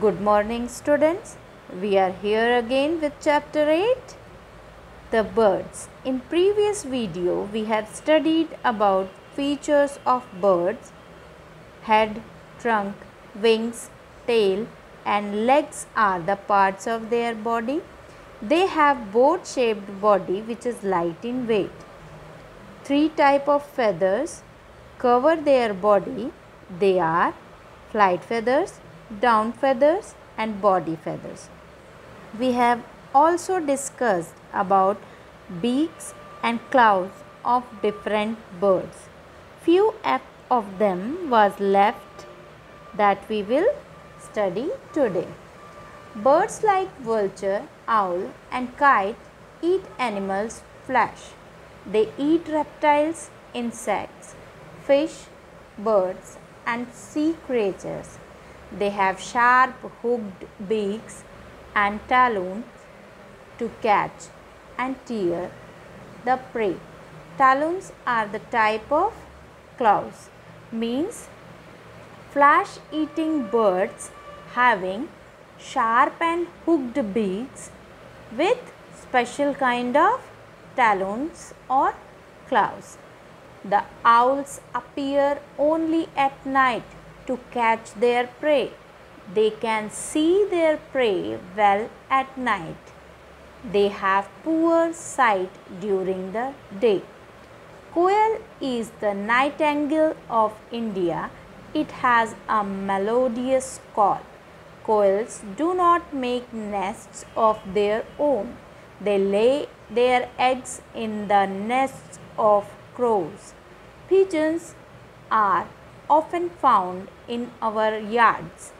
Good morning, students. We are here again with chapter 8, the birds. In previous video, we had studied about features of birds: head, trunk, wings, tail, and legs are the parts of their body. They have boat-shaped body which is light in weight. Three type of feathers cover their body. They are flight feathers, down feathers, and body feathers. We have also discussed about beaks and claws of different birds. Few of them was left that we will study today. Birds like vulture, owl, and kite eat animals' flesh. They eat reptiles, insects, fish, birds, and sea creatures. They have sharp hooked beaks and talons to catch and tear the prey. Talons are the type of claws, means flesh-eating birds having sharp and hooked beaks with special kind of talons or claws. The owls appear only at night to catch their prey. They can see their prey well at night. They have poor sight during the day. Quail is the nightingale of India. It has a melodious call. Quails do not make nests of their own. They lay their eggs in the nests of crows. Pigeons are often found in our yards.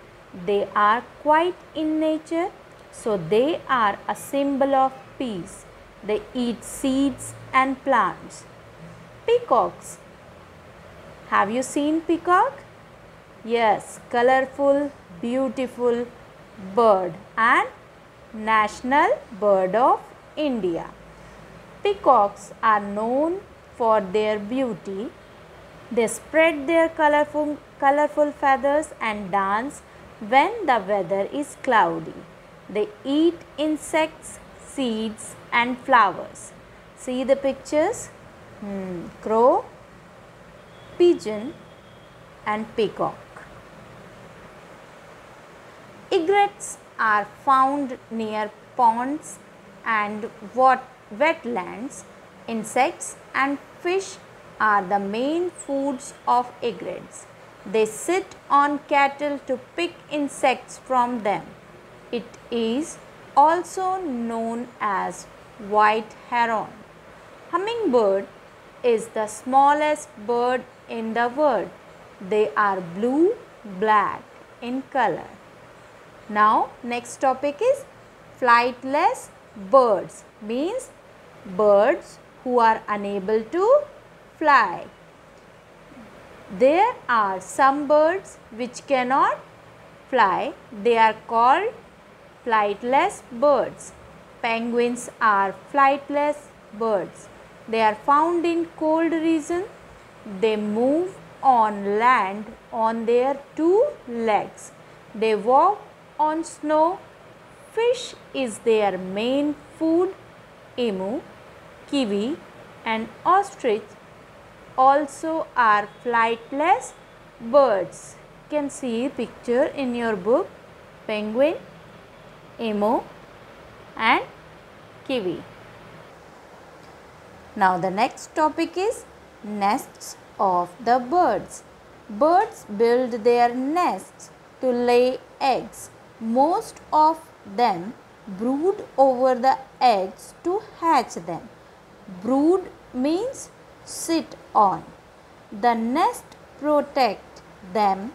They are quiet in nature, so they are a symbol of peace. They eat seeds and plants. Peacocks. Have you seen peacock? Yes, colorful, beautiful bird and national bird of India. Peacocks are known for their beauty. They spread their colorful feathers and dance when the weather is cloudy. They eat insects, seeds, and flowers. See the pictures? Crow, pigeon, and peacock. Egrets are found near ponds and wetlands. Insects and fish are the main foods of egrets. They sit on cattle to pick insects from them. It is also known as white heron. Hummingbird is the smallest bird in the world. They are blue-black in color. Now, next topic is flightless birds, means birds who are unable to fly. There are some birds which cannot fly. They are called flightless birds. Penguins are flightless birds. They are found in cold region. They move on land on their two legs. They walk on snow. Fish is their main food. Emu, kiwi, and ostrich also are flightless birds. You can see picture in your book: penguin, emu, and kiwi. Now the next topic is nests of the birds. Birds build their nests to lay eggs. Most of them brood over the eggs to hatch them. Brood means sit on. The nest protect them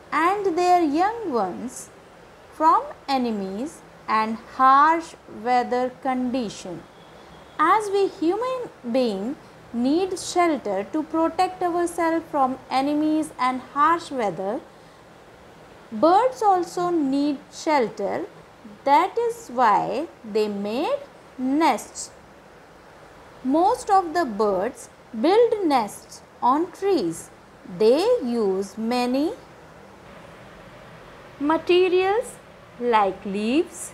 and their young ones from enemies and harsh weather conditions. As we human beings need shelter to protect ourselves from enemies and harsh weather, birds also need shelter. That is why they made nests. Most of the birds build nests on trees. They use many Materials like leaves,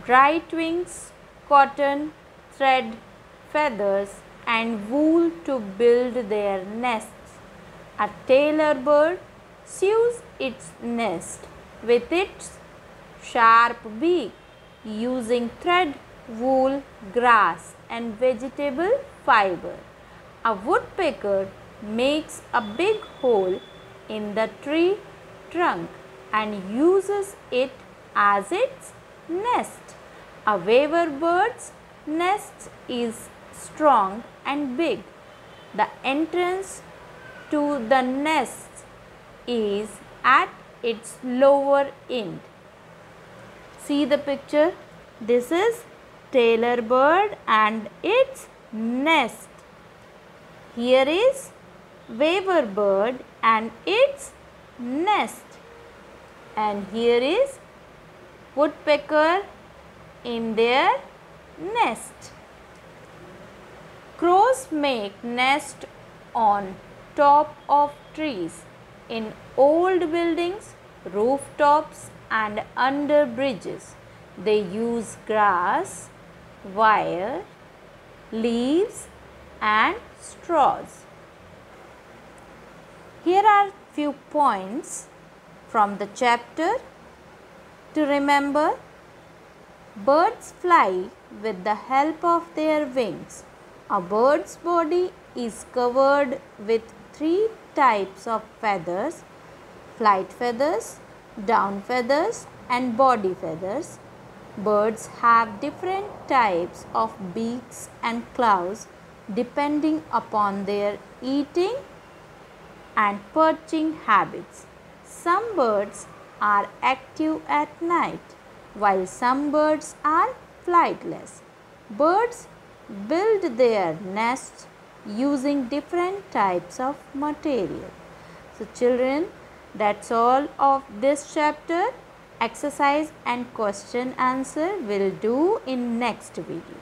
dry twigs, cotton, thread, feathers and wool to build their nests. A tailor bird sews its nest with its sharp beak using thread, wool, grass and vegetable fiber. A woodpecker makes a big hole in the tree trunk and uses it as its nest. A weaver bird's nest is strong and big. The entrance to the nest is at its lower end. See the picture. This is tailor bird and its nest. Here is weaver bird and its nest. And here is woodpecker in their nest. Crows make nest on top of trees, in old buildings, rooftops and under bridges. They use grass, wire, leaves and straws. Here are few points from the chapter to remember. Birds fly with the help of their wings. A bird's body is covered with 3 types of feathers: flight feathers, down feathers and body feathers. Birds have different types of beaks and claws depending upon their eating and perching habits. Some birds are active at night, while some birds are flightless. Birds build their nests using different types of material. So children, that's all of this chapter. Exercise and question answer will do in next video.